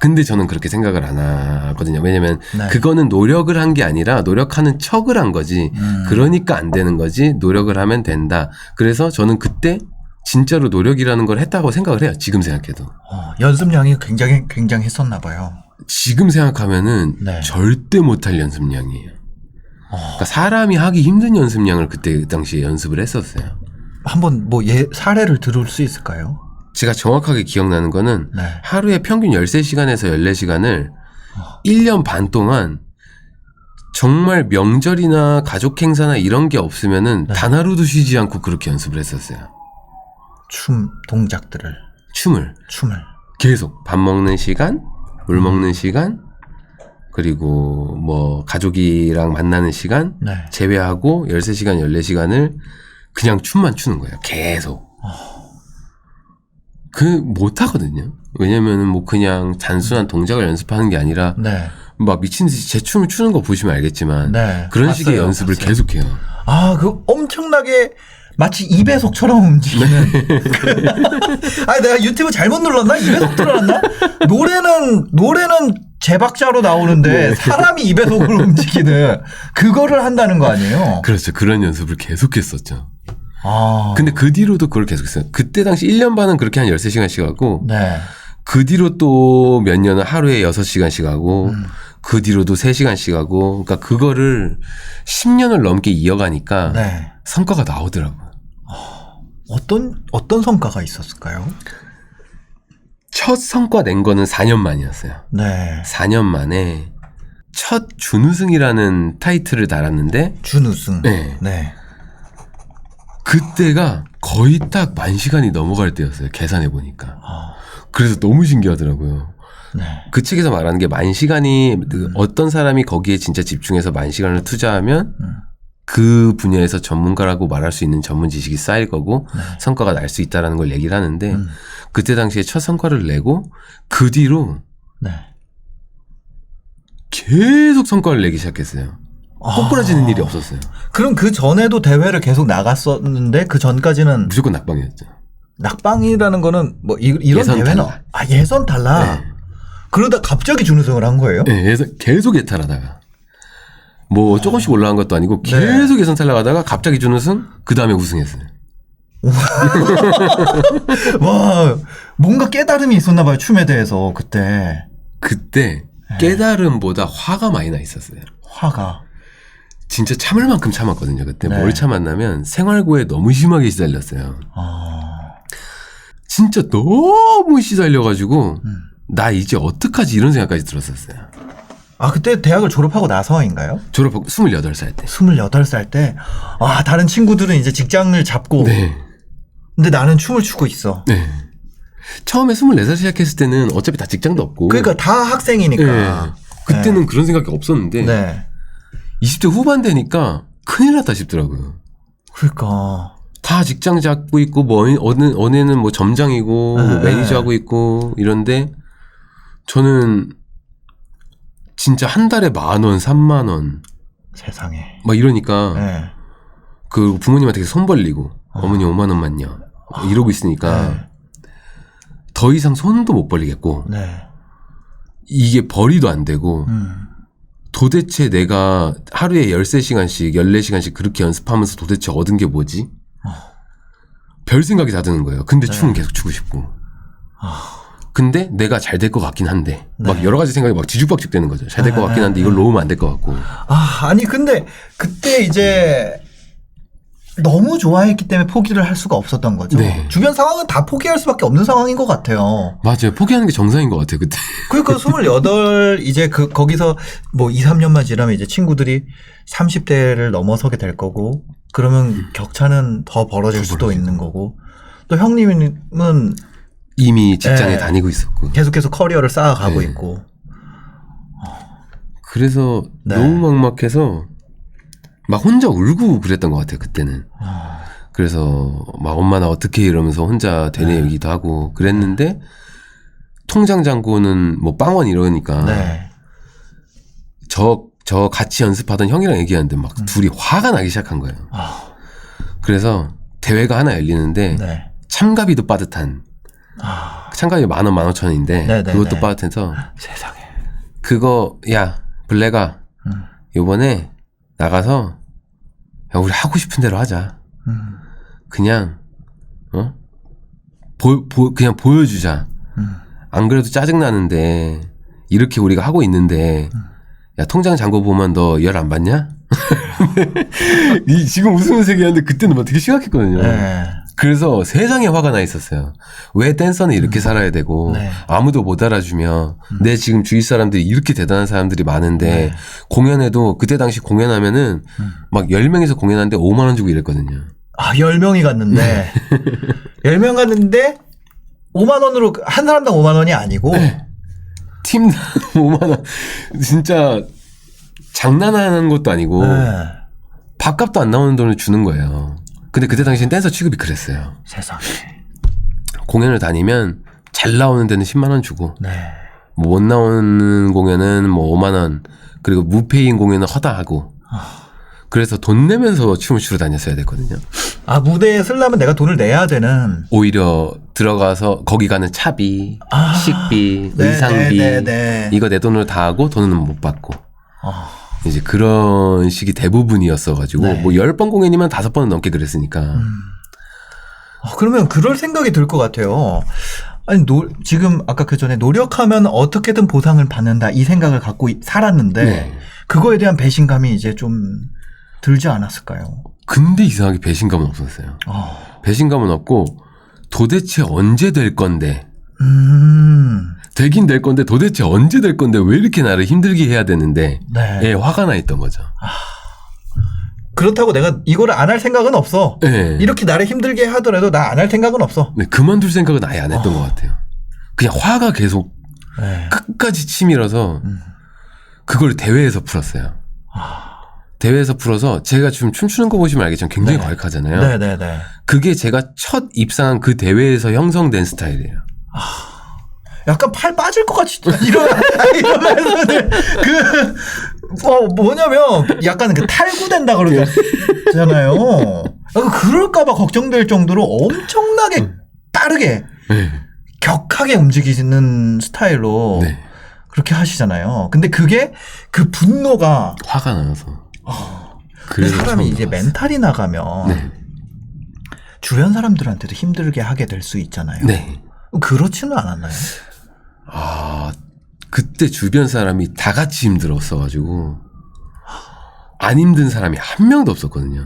[SPEAKER 1] 근데 저는 그렇게 생각을 안 하거든요. 왜냐면
[SPEAKER 2] 네.
[SPEAKER 1] 그거는 노력을 한 게 아니라 노력하는 척을 한 거지. 그러니까 안 되는 거지. 노력을 하면 된다. 그래서 저는 그때 진짜로 노력이라는 걸 했다고 생각을 해요. 지금 생각해도.
[SPEAKER 2] 연습량이 굉장히 했었나 봐요.
[SPEAKER 1] 지금 생각하면은
[SPEAKER 2] 네.
[SPEAKER 1] 절대 못할 연습량이에요. 그러니까 사람이 하기 힘든 연습량을 그때 당시에 연습을 했었어요.
[SPEAKER 2] 한번 뭐 사례를 들을 수 있을까요?
[SPEAKER 1] 제가 정확하게 기억나는 거는
[SPEAKER 2] 네.
[SPEAKER 1] 하루에 평균 13시간에서 14시간을 1년 반 동안 정말 명절이나 가족 행사나 이런 게 없으면은 단 하루도 쉬지 않고 그렇게 연습을 했었어요.
[SPEAKER 2] 동작들을.
[SPEAKER 1] 춤을
[SPEAKER 2] 춤을.
[SPEAKER 1] 계속 밥 먹는 시간, 물 먹는 시간, 그리고 뭐 가족이랑 만나는 시간
[SPEAKER 2] 네.
[SPEAKER 1] 제외하고 13시간, 14시간을 그냥 춤만 추는 거예요. 계속. 못하거든요. 왜냐면은 뭐 그냥 단순한 동작을 연습하는 게 아니라
[SPEAKER 2] 네.
[SPEAKER 1] 막 미친 듯이 제 춤을 추는 거 보시면 알겠지만
[SPEAKER 2] 네.
[SPEAKER 1] 그런 식의
[SPEAKER 2] 봤어요.
[SPEAKER 1] 연습을
[SPEAKER 2] 봤어요.
[SPEAKER 1] 계속해요.
[SPEAKER 2] 아, 그 엄청나게 마치 2배속처럼 움직이는. 아니, 내가 유튜브 잘못 눌렀나? 2배속 들어갔나? 노래는 제 박자로 나오는데 사람이 2배속으로 움직이는 그거를 한다는 거 아니에요?
[SPEAKER 1] 그렇죠. 그런 연습을 계속했었죠.
[SPEAKER 2] 아.
[SPEAKER 1] 근데 그 뒤로도 그걸 계속했어요. 그때 당시 1년 반은 그렇게 한 13시간씩 하고
[SPEAKER 2] 네.
[SPEAKER 1] 그 뒤로 또 몇 년은 하루에 6시간씩 하고 그 뒤로도 3시간씩 하고 그러니까 그거를 10년을 넘게 이어가니까
[SPEAKER 2] 네.
[SPEAKER 1] 성과가 나오더라고요.
[SPEAKER 2] 어떤 성과가 있었을까요?
[SPEAKER 1] 첫 성과 낸 거는 4년 만이었어요.
[SPEAKER 2] 네.
[SPEAKER 1] 4년 만에 첫 준우승이라는 타이틀을 달았는데
[SPEAKER 2] 준우승.
[SPEAKER 1] 네.
[SPEAKER 2] 네.
[SPEAKER 1] 그때가 거의 딱 10,000시간이 넘어갈 때였어요. 계산해 보니까.
[SPEAKER 2] 아.
[SPEAKER 1] 그래서 너무 신기하더라고요.
[SPEAKER 2] 네.
[SPEAKER 1] 그 책에서 말하는 게 10,000시간이 어떤 사람이 거기에 진짜 집중해서 10,000시간을 투자하면 그 분야에서 전문가라고 말할 수 있는 전문 지식이 쌓일 거고 성과가 날 수 있다라는 걸 얘기를 하는데 그때 당시에 첫 성과를 내고 그 뒤로
[SPEAKER 2] 네.
[SPEAKER 1] 계속 성과를 내기 시작했어요. 꼬꾸라지는 일이 없었어요.
[SPEAKER 2] 그럼 그 전에도 대회를 계속 나갔었는데 그 전까지는
[SPEAKER 1] 무조건 낙방이었죠.
[SPEAKER 2] 낙방이라는 거는 뭐 이런
[SPEAKER 1] 예선
[SPEAKER 2] 대회는
[SPEAKER 1] 탈락.
[SPEAKER 2] 예선 탈락.
[SPEAKER 1] 네.
[SPEAKER 2] 그러다 갑자기 준우승을 한 거예요?
[SPEAKER 1] 네, 계속 예탈하다가 뭐 조금씩 올라간 것도 아니고
[SPEAKER 2] 네.
[SPEAKER 1] 계속 예선 탈락하다가 갑자기 준우승 그 다음에 우승했어요.
[SPEAKER 2] 와, 뭔가 깨달음이 있었나 봐요. 춤에 대해서 그때.
[SPEAKER 1] 그때 깨달음보다 화가 많이 나 있었어요.
[SPEAKER 2] 화가.
[SPEAKER 1] 진짜 참을 만큼 참았거든요. 그때
[SPEAKER 2] 네.
[SPEAKER 1] 뭘 참았냐면 생활고에 너무 심하게 시달렸어요.
[SPEAKER 2] 아.
[SPEAKER 1] 진짜 너무 시달려가지고 나 이제 어떡하지 이런 생각까지 들었었어요.
[SPEAKER 2] 아, 그때 대학을 졸업하고 나서인가요?
[SPEAKER 1] 졸업하고 28살 때.
[SPEAKER 2] 28살 때. 아, 다른 친구들은 이제 직장을 잡고.
[SPEAKER 1] 네.
[SPEAKER 2] 근데 나는 춤을 추고 있어.
[SPEAKER 1] 네. 처음에 24살 시작했을 때는 어차피 다 직장도 없고.
[SPEAKER 2] 그러니까 다 학생이니까.
[SPEAKER 1] 네. 그때는 그런 생각이 없었는데.
[SPEAKER 2] 네.
[SPEAKER 1] 20대 후반 되니까 큰일 났다 싶더라고요.
[SPEAKER 2] 그러니까.
[SPEAKER 1] 다 직장 잡고 있고, 뭐, 어느 애는 뭐 점장이고, 뭐 매니저 하고 있고, 이런데, 저는 진짜 한 달에 10,000원, 30,000원,
[SPEAKER 2] 세상에.
[SPEAKER 1] 막 이러니까,
[SPEAKER 2] 네.
[SPEAKER 1] 그 부모님한테 손 벌리고, 어머니 50,000원만요. 이러고 있으니까,
[SPEAKER 2] 네.
[SPEAKER 1] 더 이상 손도 못 벌리겠고,
[SPEAKER 2] 네.
[SPEAKER 1] 이게 벌이도 안 되고, 도대체 내가 하루에 13시간씩, 14시간씩 그렇게 연습하면서 도대체 얻은 게 뭐지? 별 생각이 다 드는 거예요. 근데 춤은 계속 추고 싶고. 근데 내가 잘 될 것 같긴 한데, 막 여러 가지 생각이 막 뒤죽박죽 되는 거죠. 잘 될 것 같긴 한데 이걸 놓으면 안 될 것 같고.
[SPEAKER 2] 아, 아니, 근데 그때 이제 너무 좋아했기 때문에 포기를 할 수가 없었던 거죠.
[SPEAKER 1] 네.
[SPEAKER 2] 주변 상황은 다 포기할 수밖에 없는 상황인 것 같아요.
[SPEAKER 1] 맞아요. 포기하는 게 정상인 것 같아요, 그때.
[SPEAKER 2] 그러니까 28 이제 거기서 뭐 2, 3년만 지나면 이제 친구들이 30대를 넘어서게 될 거고 그러면 격차는 더 벌어질 수도 있는 거고 또 형님은
[SPEAKER 1] 이미 직장에
[SPEAKER 2] 네.
[SPEAKER 1] 다니고 있었고.
[SPEAKER 2] 계속해서 커리어를 쌓아가고
[SPEAKER 1] 네.
[SPEAKER 2] 있고.
[SPEAKER 1] 그래서
[SPEAKER 2] 네.
[SPEAKER 1] 너무 막막해서 막 혼자 울고 그랬던 것 같아요, 그때는. 그래서 막 엄마 나 어떻게 이러면서 혼자 되뇌이기도 하고 그랬는데 통장 잔고는 뭐 빵원 이러니까
[SPEAKER 2] 네.
[SPEAKER 1] 저 같이 연습하던 형이랑 얘기하는데 막 둘이 화가 나기 시작한 거예요. 그래서 대회가 하나 열리는데
[SPEAKER 2] 네.
[SPEAKER 1] 참가비도 빠듯한 참가비 10,000원, 15,000원인데
[SPEAKER 2] 네, 네,
[SPEAKER 1] 그것도
[SPEAKER 2] 네.
[SPEAKER 1] 빠듯해서
[SPEAKER 2] 세상에.
[SPEAKER 1] 그거 야 블레가 요번에 나가서 야 우리 하고 싶은 대로 하자. 그냥 그냥 보여주자. 안 그래도 짜증 나는데 이렇게 우리가 하고 있는데 야 통장 잔고 보면 너 열 안 받냐? 지금 웃으면서 얘기하는데 그때는 막 되게 심각했거든요.
[SPEAKER 2] 네.
[SPEAKER 1] 그래서 세상에 화가 나 있었어요. 왜 댄서는 이렇게 살아야 되고
[SPEAKER 2] 네.
[SPEAKER 1] 아무도 못 알아주며 내 지금 주위 사람들이 이렇게 대단한 사람들이 많은데 공연에도 그때 당시 공연하면은 막 10명에서 공연하는데 5만 원 주고 이랬거든요.
[SPEAKER 2] 아, 10명이 갔는데 10명 갔는데 5만 원으로 한 사람당 5만 원이 아니고
[SPEAKER 1] 팀당 5만 원. 진짜 장난하는 것도 아니고
[SPEAKER 2] 네.
[SPEAKER 1] 밥값도 안 나오는 돈을 주는 거예요. 근데 그때 당시엔 댄서 취급이 그랬어요.
[SPEAKER 2] 세상에.
[SPEAKER 1] 공연을 다니면 잘 나오는 데는 10만 원 주고
[SPEAKER 2] 네.
[SPEAKER 1] 뭐 못 나오는 공연은 뭐 5만 원, 그리고 무페인 공연은 허다하고. 그래서 돈 내면서 춤을 추러 다녔어야 됐거든요.
[SPEAKER 2] 아, 무대에 쓰려면 내가 돈을 내야 되는.
[SPEAKER 1] 오히려 들어가서 거기 가는 차비, 식비,
[SPEAKER 2] 네,
[SPEAKER 1] 의상비
[SPEAKER 2] 네, 네, 네.
[SPEAKER 1] 이거 내 돈으로 다 하고 돈은 못 받고.
[SPEAKER 2] 아,
[SPEAKER 1] 이제 그런 식이 대부분이었어가지고
[SPEAKER 2] 네.
[SPEAKER 1] 뭐 10번 공연이면 5번은 넘게 그랬으니까.
[SPEAKER 2] 그러면 그럴 생각이 들 것 같아요. 아니, 지금 아까 그 전에 노력하면 어떻게든 보상을 받는다 이 생각을 갖고 살았는데
[SPEAKER 1] 네.
[SPEAKER 2] 그거에 대한 배신감이 이제 좀 들지 않았을까요?
[SPEAKER 1] 근데 이상하게 배신감은 없었어요. 배신감은 없고 도대체 언제 될 건데 되긴 될 건데 도대체 언제 될 건데 왜 이렇게 나를 힘들게 해야 되는데
[SPEAKER 2] 네.
[SPEAKER 1] 예, 화가 나 있던 거죠.
[SPEAKER 2] 그렇다고 내가 이거를 안 할 생각은 없어.
[SPEAKER 1] 네.
[SPEAKER 2] 이렇게 나를 힘들게 하더라도 나 안 할 생각은 없어.
[SPEAKER 1] 네, 그만둘 생각은 아예 안 했던 것 같아요. 그냥 화가 계속
[SPEAKER 2] 네.
[SPEAKER 1] 끝까지 치밀어서 그걸 대회에서 풀었어요. 대회에서 풀어서 제가 지금 춤추는 거 보시면 알겠지만 굉장히
[SPEAKER 2] 네.
[SPEAKER 1] 과격하잖아요.
[SPEAKER 2] 네네네.
[SPEAKER 1] 그게 제가 첫 입상한 그 대회에서 형성된 스타일이에요.
[SPEAKER 2] 약간 팔 빠질 것 같이 이러면은 뭐냐면 약간 그 탈구된다 그러잖아요. 그럴까봐 걱정될 정도로 엄청나게 빠르게
[SPEAKER 1] 네.
[SPEAKER 2] 격하게 움직이는 스타일로
[SPEAKER 1] 네.
[SPEAKER 2] 그렇게 하시잖아요. 근데 그게 그 분노가
[SPEAKER 1] 화가 나서.
[SPEAKER 2] 근데
[SPEAKER 1] 그래서
[SPEAKER 2] 사람이
[SPEAKER 1] 처음
[SPEAKER 2] 이제
[SPEAKER 1] 나왔어요.
[SPEAKER 2] 멘탈이 나가면
[SPEAKER 1] 네.
[SPEAKER 2] 주변 사람들한테도 힘들게 하게 될 수 있잖아요.
[SPEAKER 1] 네.
[SPEAKER 2] 그렇지는 않았나요?
[SPEAKER 1] 아, 그때 주변 사람이 다 같이 힘들었어가지고 안 힘든 사람이 한 명도 없었거든요.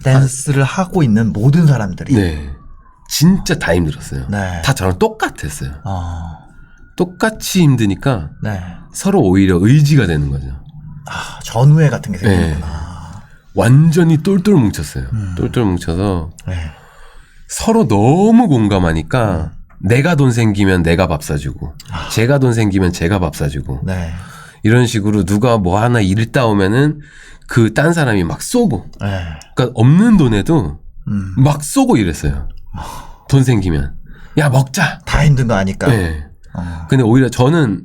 [SPEAKER 2] 댄스를 하고 있는 모든 사람들이.
[SPEAKER 1] 네. 진짜 다 힘들었어요.
[SPEAKER 2] 네.
[SPEAKER 1] 다 저랑 똑같았어요.
[SPEAKER 2] 어,
[SPEAKER 1] 똑같이 힘드니까
[SPEAKER 2] 네.
[SPEAKER 1] 서로 오히려 의지가 되는 거죠.
[SPEAKER 2] 아, 전우회 같은 게 생기는구나.
[SPEAKER 1] 완전히 똘똘 뭉쳤어요. 똘똘 뭉쳐서
[SPEAKER 2] 네.
[SPEAKER 1] 서로 너무 공감하니까 내가 돈 생기면 내가 밥 사주고 제가 돈 생기면 제가 밥 사주고
[SPEAKER 2] 네.
[SPEAKER 1] 이런 식으로 누가 뭐 하나 일 따오면은 그 딴 사람이 막 쏘고
[SPEAKER 2] 네.
[SPEAKER 1] 그러니까 없는 돈에도 막 쏘고 이랬어요. 돈 생기면 야 먹자.
[SPEAKER 2] 다 힘든 거 아니까.
[SPEAKER 1] 네. 근데 오히려 저는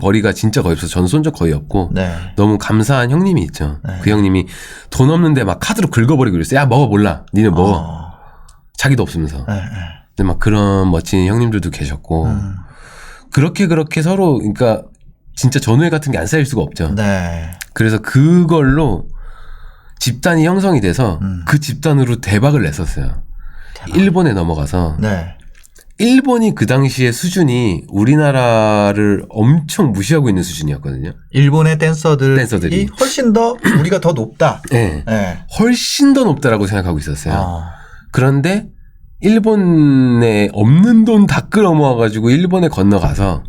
[SPEAKER 1] 벌이가 진짜 거의 없어서 저는 손적 거의 없고
[SPEAKER 2] 네.
[SPEAKER 1] 너무 감사한 형님이 있죠.
[SPEAKER 2] 네.
[SPEAKER 1] 그 형님이 돈 없는데 막 카드로 긁어버리고 그랬어요. 야 먹어 몰라. 니네 먹어. 자기도 없으면서.
[SPEAKER 2] 네. 네.
[SPEAKER 1] 근데 막 그런 멋진 형님들도 계셨고 그렇게 서로 그러니까 진짜 전우회 같은 게 안 쌓일 수가 없죠.
[SPEAKER 2] 네.
[SPEAKER 1] 그래서 그걸로 집단이 형성이 돼서 그 집단으로 대박을 냈었어요. 일본에 넘어가서
[SPEAKER 2] 네.
[SPEAKER 1] 일본이 그 당시에 수준이 우리나라를 엄청 무시하고 있는 수준이었거든요.
[SPEAKER 2] 일본의 댄서들이
[SPEAKER 1] 댄서들이.
[SPEAKER 2] 훨씬 더 우리가 더 높다.
[SPEAKER 1] 네.
[SPEAKER 2] 네.
[SPEAKER 1] 훨씬 더 높다라고 생각하고 있었어요.
[SPEAKER 2] 아.
[SPEAKER 1] 그런데 일본에 없는 돈 다 끌어모아가지고 일본에 건너가서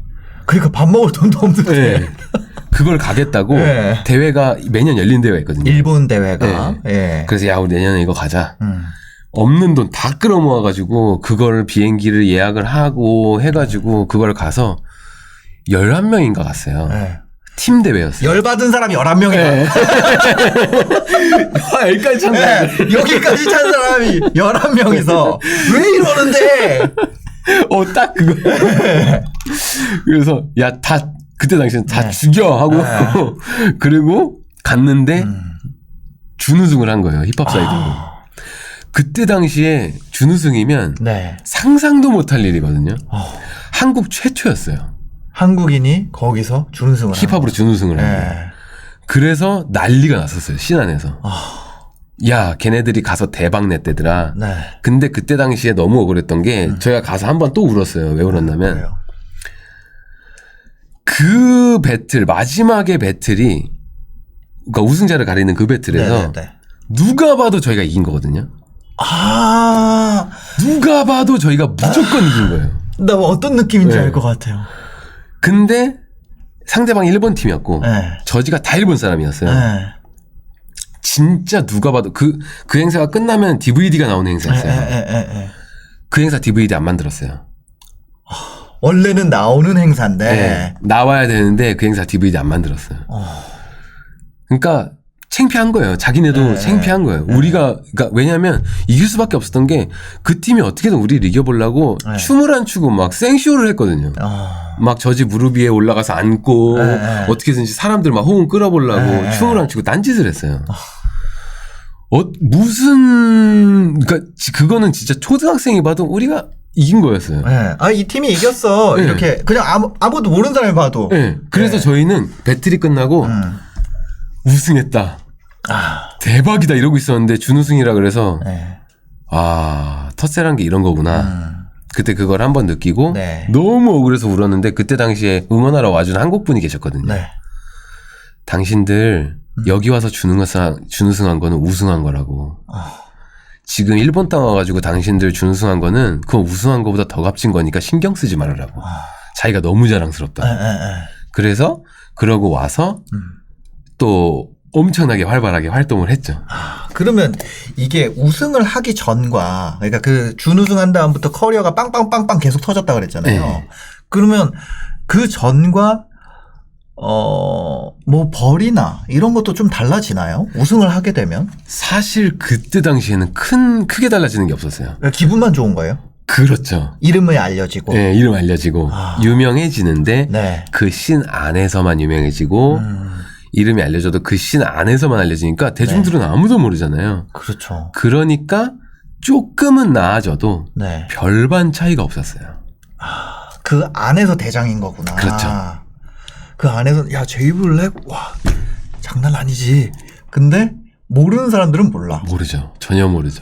[SPEAKER 2] 그러니까 밥 먹을 돈도 없는데.
[SPEAKER 1] 네. 그걸 가겠다고
[SPEAKER 2] 네.
[SPEAKER 1] 대회가 매년 열린 대회가 있거든요.
[SPEAKER 2] 일본 대회가.
[SPEAKER 1] 네.
[SPEAKER 2] 예.
[SPEAKER 1] 그래서 야 우리 내년에 이거 가자. 없는 돈 다 끌어모아가지고 그걸 비행기를 예약을 하고 해가지고 그걸 가서 11명인가 갔어요.
[SPEAKER 2] 네.
[SPEAKER 1] 팀 대회였어요.
[SPEAKER 2] 열받은 사람이 11명이다.
[SPEAKER 1] 여기까지 찬 거야.
[SPEAKER 2] 네. 여기까지 찬 사람이 11명이서 왜 이러는데?
[SPEAKER 1] 딱 그거. 그래서 야 다 그때 당시엔 다
[SPEAKER 2] 네.
[SPEAKER 1] 죽여 하고 그리고 갔는데 준우승을 한 거예요. 힙합 사이드로. 그때 당시에 준우승이면
[SPEAKER 2] 네.
[SPEAKER 1] 상상도 못할 일이거든요. 한국 최초였어요.
[SPEAKER 2] 한국인이 거기서 준우승을
[SPEAKER 1] 힙합으로 준우승을 한 거예요.
[SPEAKER 2] 네.
[SPEAKER 1] 그래서 난리가 났었어요. 신안에서. 야 걔네들이 가서 대박 냈대더라.
[SPEAKER 2] 네.
[SPEAKER 1] 근데 그때 당시에 너무 억울했던 게 저희가 가서 한 번 또 울었어요. 왜 울었냐면
[SPEAKER 2] 그래요.
[SPEAKER 1] 그 배틀 마지막의 배틀이 그러니까 우승자를 가리는 그 배틀에서
[SPEAKER 2] 네네네.
[SPEAKER 1] 누가 봐도 저희가 이긴 거거든요.
[SPEAKER 2] 아,
[SPEAKER 1] 누가 봐도 저희가 무조건 이긴 거예요.
[SPEAKER 2] 나 어떤 느낌인지
[SPEAKER 1] 네.
[SPEAKER 2] 알 것 같아요.
[SPEAKER 1] 근데 상대방이 일본 팀이었고
[SPEAKER 2] 네.
[SPEAKER 1] 저지가 다 일본 사람이었어요.
[SPEAKER 2] 네.
[SPEAKER 1] 진짜 누가 봐도 그 행사가 끝나면 DVD가 나오는 행사였어요.
[SPEAKER 2] 에.
[SPEAKER 1] 그 행사 DVD 안 만들었어요.
[SPEAKER 2] 원래는 나오는 행사인데.
[SPEAKER 1] 네, 나와야 되는데 그 행사 DVD 안 만들었어요. 그러니까 창피한 거예요. 자기네도
[SPEAKER 2] 네.
[SPEAKER 1] 창피한 거예요. 우리가 그러니까 왜냐하면 이길 수밖에 없었던 게 그 팀이 어떻게든 우리를 이겨보려고
[SPEAKER 2] 네.
[SPEAKER 1] 춤을 안 추고 막 생쇼를 했거든요. 막 저지 무릎 위에 올라가서 앉고
[SPEAKER 2] 네.
[SPEAKER 1] 어떻게든지 사람들 막 호응 끌어보려고
[SPEAKER 2] 네.
[SPEAKER 1] 춤을 안 추고 딴짓을 했어요. 무슨 그러니까 그거는 진짜 초등학생이 봐도 우리가 이긴 거였어요.
[SPEAKER 2] 네. 아, 이 팀이 이겼어.
[SPEAKER 1] 네.
[SPEAKER 2] 이렇게 그냥 아무도 모르는 사람이 봐도.
[SPEAKER 1] 네. 그래서
[SPEAKER 2] 네.
[SPEAKER 1] 저희는 배틀이 끝나고 우승했다. 대박이다 이러고 있었는데 준우승이라 그래서
[SPEAKER 2] 네.
[SPEAKER 1] 아 텃세란 게 이런 거구나. 그때 그걸 한번 느끼고
[SPEAKER 2] 네.
[SPEAKER 1] 너무 억울해서 울었는데 그때 당시에 응원하러 와준 한국 분이 계셨거든요.
[SPEAKER 2] 네.
[SPEAKER 1] 당신들 여기 와서 준우승한 거는 우승한 거라고. 지금 일본 땅 와가지고 당신들 준우승한 거는 그건 우승한 거보다 더 값진 거니까 신경 쓰지 말으라고. 자기가 너무 자랑스럽다. 그래서 그러고 와서 또 엄청나게 활발하게 활동을 했죠.
[SPEAKER 2] 그러면 이게 우승을 하기 전과 그러니까 그 준우승한 다음부터 커리어가 빵빵빵빵 계속 터졌다 그랬잖아요.
[SPEAKER 1] 네.
[SPEAKER 2] 그러면 그 전과 뭐 벌이나 이런 것도 좀 달라지나요? 우승을 하게 되면?
[SPEAKER 1] 사실 그때 당시에는 크게 달라지는 게 없었어요.
[SPEAKER 2] 기분만 좋은 거예요?
[SPEAKER 1] 그렇죠.
[SPEAKER 2] 이름이 알려지고.
[SPEAKER 1] 네, 이름 알려지고 유명해지는데
[SPEAKER 2] 네.
[SPEAKER 1] 그 씬 안에서만 유명해지고 이름이 알려져도 그 씬 안에서만 알려지니까 대중들은 아무도 모르잖아요.
[SPEAKER 2] 그렇죠.
[SPEAKER 1] 그러니까 조금은 나아져도
[SPEAKER 2] 네.
[SPEAKER 1] 별반 차이가 없었어요.
[SPEAKER 2] 그 안에서 대장인 거구나.
[SPEAKER 1] 그렇죠.
[SPEAKER 2] 그 안에서 야 제이블랙 와 장난 아니지. 근데 모르는 사람들은 몰라.
[SPEAKER 1] 모르죠. 전혀 모르죠.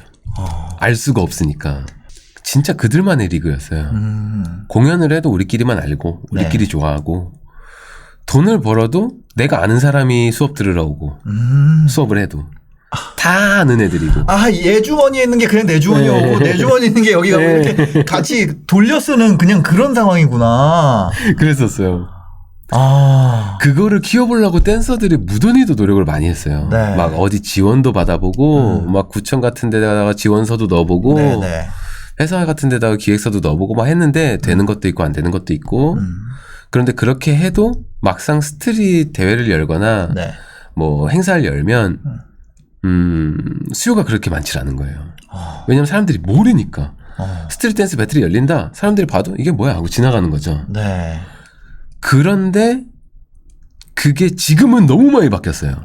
[SPEAKER 1] 알 수가 없으니까. 진짜 그들만의 리그였어요. 공연을 해도 우리끼리만 알고 우리끼리 좋아하고 돈을 벌어도 내가 아는 사람이 수업 들으러 오고 수업을 해도 다 아는 애들이고.
[SPEAKER 2] 아, 얘 주머니에 있는 게 그냥 내 주머니에
[SPEAKER 1] 네.
[SPEAKER 2] 오고 내 주머니에 있는 게 여기 가고
[SPEAKER 1] 네.
[SPEAKER 2] 이렇게 같이 돌려 쓰는 그냥 그런 상황이구나.
[SPEAKER 1] 그랬었어요.
[SPEAKER 2] 아.
[SPEAKER 1] 그거를 키워보려고 댄서들이 무던히도 노력을 많이 했어요.
[SPEAKER 2] 네.
[SPEAKER 1] 막 어디 지원도 받아보고 막 구청 같은 데다가 지원서도 넣어보고
[SPEAKER 2] 네네.
[SPEAKER 1] 회사 같은 데다가 기획서도 넣어보고 막 했는데 되는 것도 있고 안 되는 것도 있고 그런데 그렇게 해도 막상 스트릿 대회를 열거나
[SPEAKER 2] 네.
[SPEAKER 1] 뭐 행사를 열면 수요가 그렇게 많지 않은 거예요. 왜냐면 사람들이 모르니까. 스트릿 댄스 배틀이 열린다. 사람들이 봐도 이게 뭐야 하고 지나가는 거죠.
[SPEAKER 2] 네.
[SPEAKER 1] 그런데 그게 지금은 너무 많이 바뀌었어요.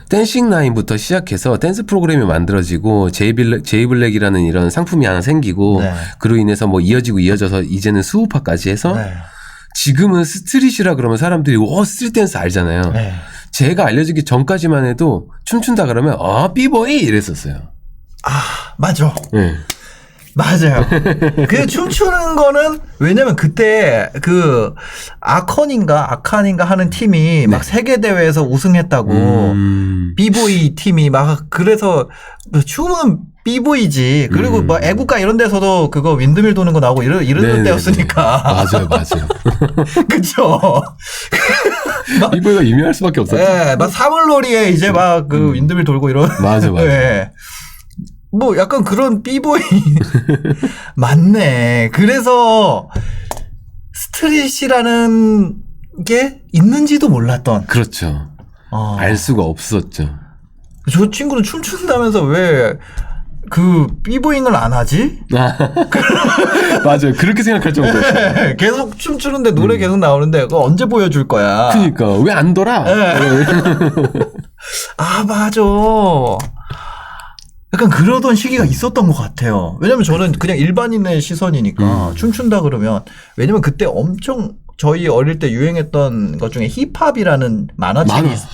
[SPEAKER 1] 댄싱 라인부터 시작해서 댄스 프로그램이 만들어지고 제이블랙이라는 이런 상품이 하나 생기고
[SPEAKER 2] 네.
[SPEAKER 1] 그로 인해서 뭐 이어져서 이제는 수우파까지 해서
[SPEAKER 2] 네.
[SPEAKER 1] 지금은 스트릿이라 그러면 사람들이 스트릿 댄스 알잖아요.
[SPEAKER 2] 네.
[SPEAKER 1] 제가 알려지기 전까지만 해도 춤춘다 그러면 삐보이 이랬었어요.
[SPEAKER 2] 아, 맞아.
[SPEAKER 1] 네.
[SPEAKER 2] 맞아요. 그 춤추는 거는 왜냐면 그때 그 아칸인가 하는 팀이 막 세계 대회에서 우승했다고 비보이 팀이 막 그래서 춤은 비보이지. 그리고 뭐 애국가 이런 데서도 그거 윈드밀 도는 거 나오고 이런
[SPEAKER 1] 네네네.
[SPEAKER 2] 때였으니까.
[SPEAKER 1] 맞아요.
[SPEAKER 2] 그쵸.
[SPEAKER 1] 비보이가 유명할 수밖에 없었죠.
[SPEAKER 2] 예, 막 사물놀이에 이제 막 그 윈드밀 돌고 이런.
[SPEAKER 1] 맞아.
[SPEAKER 2] 예. 뭐 약간 그런 삐보이 맞네. 그래서 스트릿이라는 게 있는지도 몰랐던.
[SPEAKER 1] 그렇죠. 알 수가 없었죠.
[SPEAKER 2] 저 친구는 춤춘다면서 왜 그 삐보잉을 안 하지?
[SPEAKER 1] 맞아요. 그렇게 생각할 정도였어요.
[SPEAKER 2] 계속 춤추는데 노래 계속 나오는데 그거 언제 보여줄 거야?
[SPEAKER 1] 그러니까 왜 안 돌아?
[SPEAKER 2] 아 맞아. 약간 그러던 시기가 있었던 것 같아요. 왜냐면 저는 그냥 일반인의 시선이니까 춤춘다 그러면 왜냐면 그때 엄청 저희 어릴 때 유행했던 것 중에 힙합이라는 만화책이 있어요.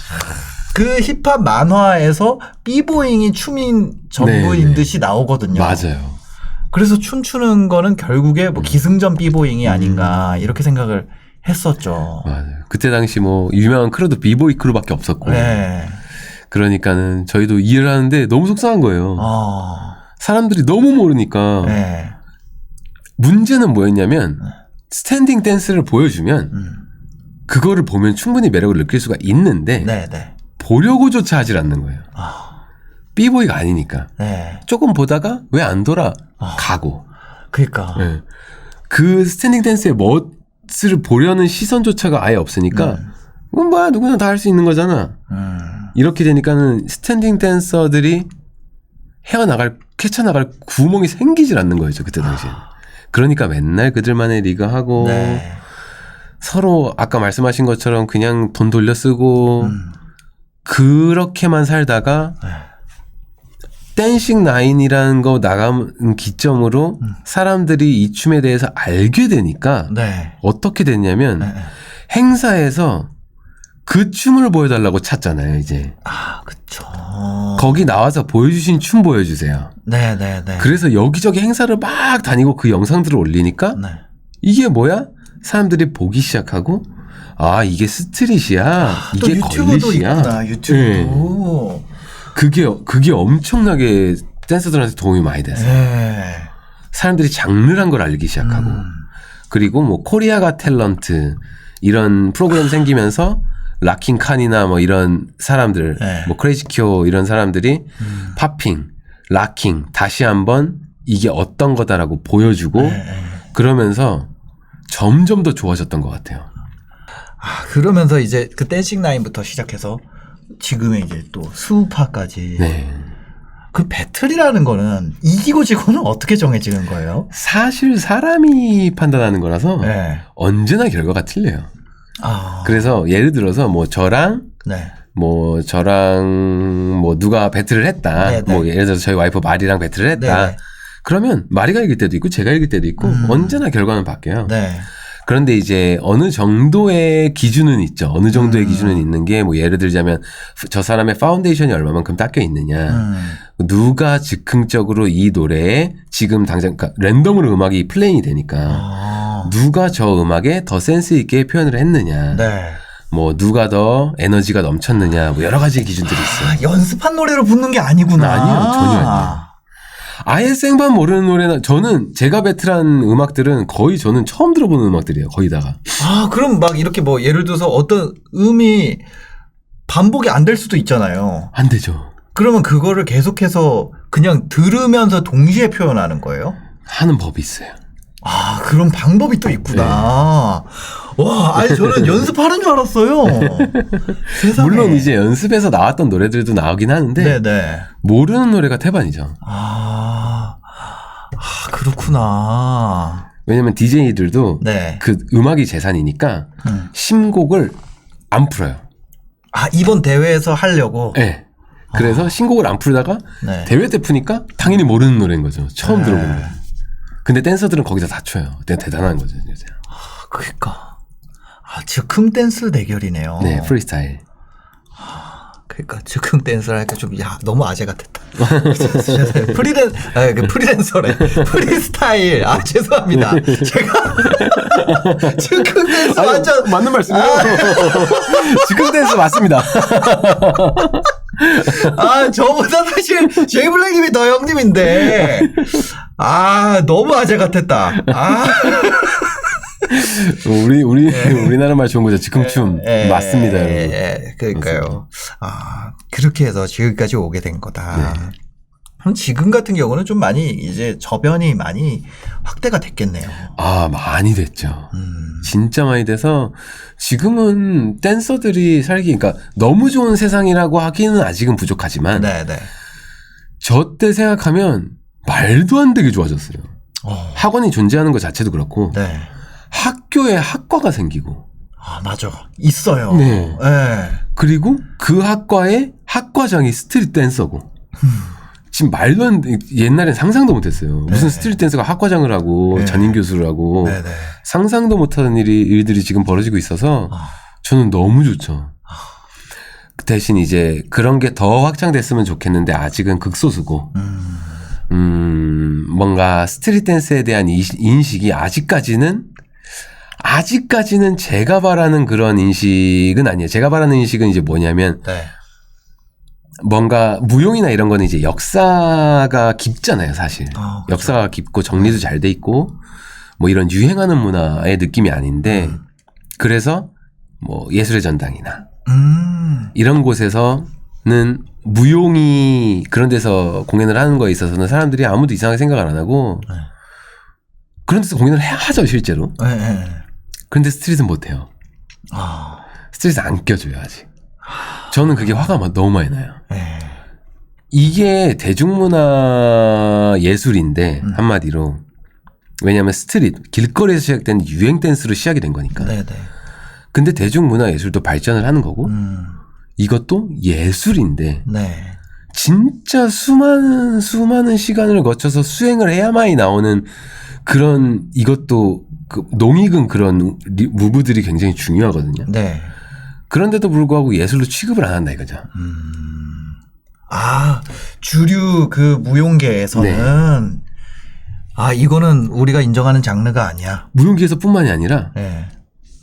[SPEAKER 2] 그 힙합 만화에서 삐보잉이 춤인 전부인
[SPEAKER 1] 네네.
[SPEAKER 2] 듯이 나오거든요.
[SPEAKER 1] 맞아요.
[SPEAKER 2] 그래서 춤추는 거는 결국에 뭐 기승전 삐보잉이 아닌가 이렇게 생각을 했었죠.
[SPEAKER 1] 맞아요. 그때 당시 뭐 유명한 크루도 비보이 크루밖에 없었고.
[SPEAKER 2] 네.
[SPEAKER 1] 그러니까는 저희도 이해를 하는데 너무 속상한 거예요. 사람들이 너무 모르니까.
[SPEAKER 2] 네.
[SPEAKER 1] 문제는 뭐였냐면 스탠딩 댄스를 보여주면 그거를 보면 충분히 매력을 느낄 수가 있는데
[SPEAKER 2] 네, 네.
[SPEAKER 1] 보려고조차 하질 않는 거예요. 삐보이가 아니니까.
[SPEAKER 2] 네.
[SPEAKER 1] 조금 보다가 왜 안 돌아? 가고.
[SPEAKER 2] 그러니까.
[SPEAKER 1] 네. 그 스탠딩 댄스의 멋을 보려는 시선조차가 아예 없으니까 이건 뭐야 누구나 다 할 수 있는 거잖아. 이렇게 되니까는 스탠딩 댄서들이 캐쳐나갈 구멍이 생기질 않는 거였죠 그때 당시에. 그러니까 맨날 그들만의 리그하고
[SPEAKER 2] 네.
[SPEAKER 1] 서로 아까 말씀하신 것처럼 그냥 돈 돌려 쓰고 그렇게만 살다가 댄싱 나인이라는 거 나가는 기점으로 사람들이 이 춤에 대해서 알게 되니까
[SPEAKER 2] 네.
[SPEAKER 1] 어떻게 됐냐면
[SPEAKER 2] 네.
[SPEAKER 1] 행사에서 그 춤을 보여달라고 찾잖아요 이제.
[SPEAKER 2] 아, 그쵸.
[SPEAKER 1] 거기 나와서 보여주신 춤 보여주세요.
[SPEAKER 2] 네네네.
[SPEAKER 1] 그래서 여기저기 행사를 막 다니고 그 영상들을 올리니까
[SPEAKER 2] 네.
[SPEAKER 1] 이게 뭐야? 사람들이 보기 시작하고 아 이게 스트릿이야.
[SPEAKER 2] 또
[SPEAKER 1] 이게
[SPEAKER 2] 유튜브도
[SPEAKER 1] 걸릿이야.
[SPEAKER 2] 있구나. 유튜브도.
[SPEAKER 1] 그게 엄청나게 댄서들한테 도움이 많이 됐어요.
[SPEAKER 2] 네.
[SPEAKER 1] 사람들이 장르란 걸 알기 시작하고 그리고 뭐 코리아가 탤런트 이런 프로그램 생기면서 락킹 칸이나 뭐 이런 사람들
[SPEAKER 2] 네.
[SPEAKER 1] 뭐 크레이지 큐어 이런 사람들이 팝핑, 락킹 다시 한번 이게 어떤 거다라고 보여주고 그러면서 점점 더 좋아졌던 것 같아요.
[SPEAKER 2] 아, 그러면서 이제 그 댄싱 라인부터 시작해서 지금의 이제 또 수우파까지.
[SPEAKER 1] 네.
[SPEAKER 2] 그 배틀이라는 거는 이기고 지고는 어떻게 정해지는 거예요?
[SPEAKER 1] 사실 사람이 판단하는 거라서
[SPEAKER 2] 네.
[SPEAKER 1] 언제나 결과가 틀려요.
[SPEAKER 2] 아.
[SPEAKER 1] 그래서 예를 들어서 뭐 저랑
[SPEAKER 2] 네.
[SPEAKER 1] 뭐 누가 배틀을 했다.
[SPEAKER 2] 네네.
[SPEAKER 1] 뭐 예를 들어서 저희 와이프 마리랑 배틀을 했다.
[SPEAKER 2] 네네.
[SPEAKER 1] 그러면 마리가 이길 때도 있고 제가 이길 때도 있고 언제나 결과는 바뀌어요.
[SPEAKER 2] 네.
[SPEAKER 1] 그런데 이제 어느 정도의 기준은 있죠. 어느 정도의 기준은 있는 게 뭐 예를 들자면 저 사람의 파운데이션이 얼마만큼 닦여 있느냐. 누가 즉흥적으로 이 노래에 지금 당장 그러니까 랜덤으로 음악이 플레이이 되니까
[SPEAKER 2] 아.
[SPEAKER 1] 누가 저 음악에 더 센스 있게 표현을 했느냐.
[SPEAKER 2] 네.
[SPEAKER 1] 뭐 누가 더 에너지가 넘쳤느냐. 뭐 여러 가지 기준들이 있어요.
[SPEAKER 2] 아, 연습한 노래로 붙는 게 아니구나.
[SPEAKER 1] 아니에요. 전혀 아니에요. 아예 생판 모르는 노래나 저는 제가 배틀한 음악들은 거의 저는 처음 들어보는 음악들이에요. 거의 다가.
[SPEAKER 2] 아, 그럼 막 이렇게 뭐 예를 들어서 어떤 음이 반복이 안 될 수도 있잖아요.
[SPEAKER 1] 안 되죠.
[SPEAKER 2] 그러면 그거를 계속해서 그냥 들으면서 동시에 표현하는 거예요?
[SPEAKER 1] 하는 법이 있어요.
[SPEAKER 2] 아, 그런 방법이 또 있구나. 와, 아니 저는 연습하는 줄 알았어요. 세상에.
[SPEAKER 1] 물론 이제 연습에서 나왔던 노래들도 나오긴 하는데
[SPEAKER 2] 네네.
[SPEAKER 1] 모르는 노래가 태반이죠.
[SPEAKER 2] 아, 그렇구나.
[SPEAKER 1] 왜냐면 DJ들도
[SPEAKER 2] 네.
[SPEAKER 1] 그 음악이 재산이니까 신곡을 안 풀어요.
[SPEAKER 2] 아, 이번 대회에서 하려고?
[SPEAKER 1] 네. 그래서 신곡을 안 풀다가
[SPEAKER 2] 네.
[SPEAKER 1] 대회 때 푸니까 당연히 모르는 노래인 거죠. 처음 들어보는 거예요. 근데 댄서들은 거기서 다 춰요. 대단한 거죠. 이제.
[SPEAKER 2] 그러니까. 아, 즉흥 댄스 대결이네요.
[SPEAKER 1] 네, 프리스타일.
[SPEAKER 2] 그러니까 즉흥 댄스를 하니까 좀 너무 아재 같았다. 프리랜서래. 프리스타일. 아, 죄송합니다. 제가 즉흥 댄스 완전
[SPEAKER 1] 맞는 말씀이에요. 지금 댄스 맞습니다.
[SPEAKER 2] 아, 저보다 사실 제이블랙님이 더 형님인데 너무 아재 같았다.
[SPEAKER 1] 우리나라 말 좋은 거죠. 즉흥춤 맞습니다, 여러분.
[SPEAKER 2] 그러니까요. 아, 그렇게 해서 지금까지 오게 된 거다. 그럼 지금 같은 경우는 좀 많이 이제 저변이 많이 확대가 됐겠네요.
[SPEAKER 1] 아, 많이 됐죠. 진짜 많이 돼서 지금은 댄서들이 살기, 그러니까 너무 좋은 세상이라고 하기는 아직은 부족하지만
[SPEAKER 2] 네네.
[SPEAKER 1] 저 때 생각하면 말도 안 되게 좋아졌어요. 학원이 존재하는 것 자체도 그렇고
[SPEAKER 2] 네.
[SPEAKER 1] 학교에 학과가 생기고.
[SPEAKER 2] 아, 맞아. 있어요.
[SPEAKER 1] 네.
[SPEAKER 2] 네.
[SPEAKER 1] 그리고 그 학과의 학과장이 스트릿 댄서고. 지금 말도 안 돼. 옛날엔 상상도 못했어요. 무슨
[SPEAKER 2] 네.
[SPEAKER 1] 스트릿 댄서가 학과장을 하고
[SPEAKER 2] 네.
[SPEAKER 1] 전임 교수를 하고
[SPEAKER 2] 네네.
[SPEAKER 1] 상상도 못하는 일들이 지금 벌어지고 있어서 저는 너무 좋죠. 그 대신 이제 그런 게 더 확장됐으면 좋겠는데 아직은 극소수고. 뭔가 스트릿 댄스에 대한 인식이 아직까지는 제가 바라는 그런 인식은 아니에요. 제가 바라는 인식은 이제 뭐냐면
[SPEAKER 2] 네.
[SPEAKER 1] 뭔가 무용이나 이런 거는 이제 역사가 깊잖아요, 사실.
[SPEAKER 2] 그렇죠.
[SPEAKER 1] 역사가 깊고 정리도 잘 돼 있고 뭐 이런 유행하는 문화의 느낌이 아닌데 그래서 뭐 예술의 전당이나 이런 곳에서는 무용이 그런 데서 공연을 하는 거에 있어서는 사람들이 아무도 이상하게 생각을 안 하고 그런 데서 공연을 하죠 실제로.
[SPEAKER 2] 네, 네.
[SPEAKER 1] 그런데 스트릿은 못해요. 스트릿은 안 껴줘요 아직. 저는 그게 화가 너무 많이 나요.
[SPEAKER 2] 네.
[SPEAKER 1] 이게 대중문화 예술인데 한마디로 왜냐하면 스트릿 길거리에서 시작된 유행 댄스로 시작이 된 거니까.
[SPEAKER 2] 네네.
[SPEAKER 1] 근데 대중문화 예술도 발전을 하는 거고 이것도 예술인데
[SPEAKER 2] 네.
[SPEAKER 1] 진짜 수많은 시간을 거쳐서 수행을 해야만이 나오는 그런 이것도 그 농익은 그런 무브들이 굉장히 중요하거든요.
[SPEAKER 2] 네.
[SPEAKER 1] 그런데도 불구하고 예술로 취급을 안 한다 이거죠.
[SPEAKER 2] 주류 그 무용계에서는 이거는 우리가 인정하는 장르가 아니야.
[SPEAKER 1] 무용계에서뿐만이 아니라
[SPEAKER 2] 네.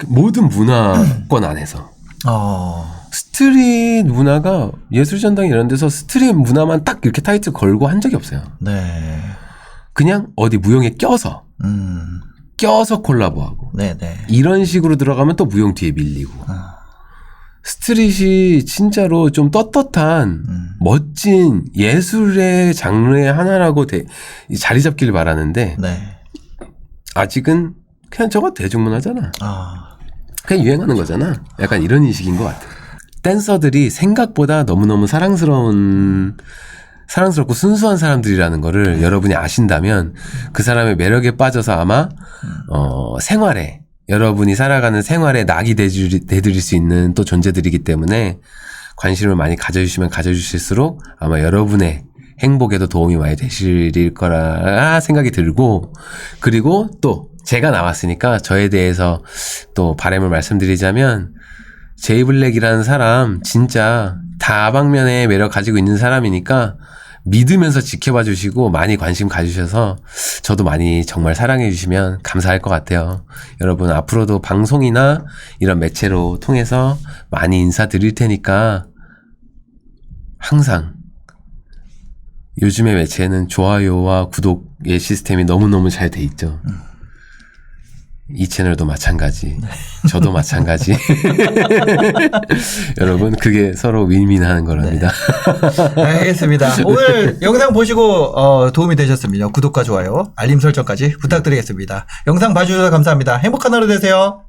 [SPEAKER 1] 모든 문화권 안에서
[SPEAKER 2] 어.
[SPEAKER 1] 스트릿 문화가 예술전당 이런 데서 스트릿 문화만 딱 이렇게 타이틀 걸고 한 적이 없어요.
[SPEAKER 2] 네.
[SPEAKER 1] 그냥 어디 무용에 껴서 콜라보하고
[SPEAKER 2] 네네.
[SPEAKER 1] 이런 식으로 들어가면 또 무용 뒤에 밀리고 스트릿이 진짜로 좀 떳떳한 멋진 예술의 장르의 하나라고 자리 잡기를 바라는데
[SPEAKER 2] 네.
[SPEAKER 1] 아직은 그냥 저거 대중문화잖아.
[SPEAKER 2] 아.
[SPEAKER 1] 그냥 유행하는 거잖아. 약간 이런 인식인 것 같아. 댄서들이 생각보다 너무너무 사랑스럽고 순수한 사람들이라는 거를 여러분이 아신다면 그 사람의 매력에 빠져서 아마 생활에 여러분이 살아가는 생활에 낙이 되드릴 수 있는 또 존재들이기 때문에 관심을 많이 가져주시면 가져주실수록 아마 여러분의 행복에도 도움이 많이 되실 거라 생각이 들고 그리고 또 제가 나왔으니까 저에 대해서 또 바람을 말씀드리자면 제이 블랙이라는 사람 진짜 다방면의 매력 가지고 있는 사람이니까 믿으면서 지켜봐 주시고 많이 관심 가주셔서 저도 많이 정말 사랑해 주시면 감사할 것 같아요. 여러분 앞으로도 방송이나 이런 매체로 통해서 많이 인사드릴 테니까 항상 요즘의 매체는 좋아요와 구독의 시스템이 너무너무 잘 돼 있죠. 이 채널도 마찬가지. 저도 마찬가지. 여러분 그게 서로 윈윈하는 거랍니다.
[SPEAKER 2] 네. 알겠습니다. 오늘 영상 보시고 도움이 되셨으면 구독과 좋아요, 알림 설정까지 부탁드리겠습니다. 영상 봐주셔서 감사합니다. 행복한 하루 되세요.